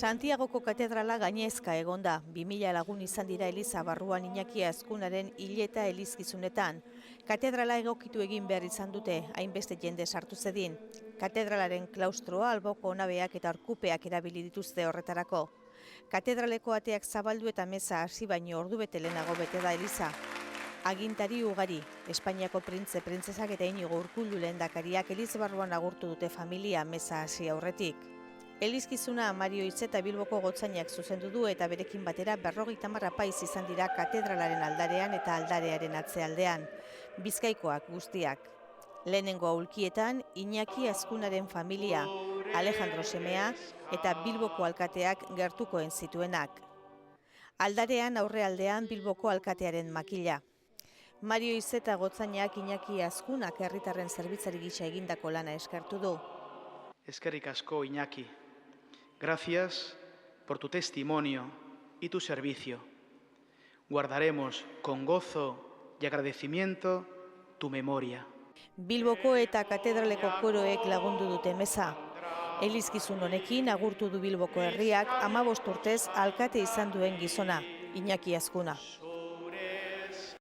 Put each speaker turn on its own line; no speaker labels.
Santiagoko katedrala gainezka egonda. 2000 lagun izan dira Eliza barruan Iñaki Azkunaren hileta elizkizunetan. Katedrala egokitu egin behar izan dute, hainbeste jende sartu zedin. Katedralaren klaustroa, alboko nabeak eta arkupeak erabili dituzte horretarako. Katedraleko ateak zabaldu eta meza hasi baino ordubete lehenago bete da Eliza. Agintari ugari, Espainiako printzesak eta Inigo Urkullu lehendakariak Eliz barruan agurtu dute familia meza hasi aurretik. Elizkizuna Mario Itzeta Bilboko gotzainak zuzendu du eta berekin batera 50 apaiz izan dira katedralaren aldarean eta aldarearen atzealdean, Bizkaikoak guztiak. Lehenengo aulkietan Iñaki Azkunaren familia, Alejandro semea eta Bilboko alkateak gertukoen zituenak. Aldarean aurrealdean Bilboko alkatearen makila. Mario Itzeta gotzainak Iñaki Azkunak herritarren zerbitzari gisa egindako lana eskertu du.
Eskerrik asko, Iñaki. Gracias por tu testimonio y tu servicio. Guardaremos con gozo y agradecimiento tu memoria.
Bilboko eta katedraleko koroek lagundu dute meza. Elizkizun honekin agurtu du Bilboko herriak 15 urtez alkate izan duen gizona, Iñaki Azkuna.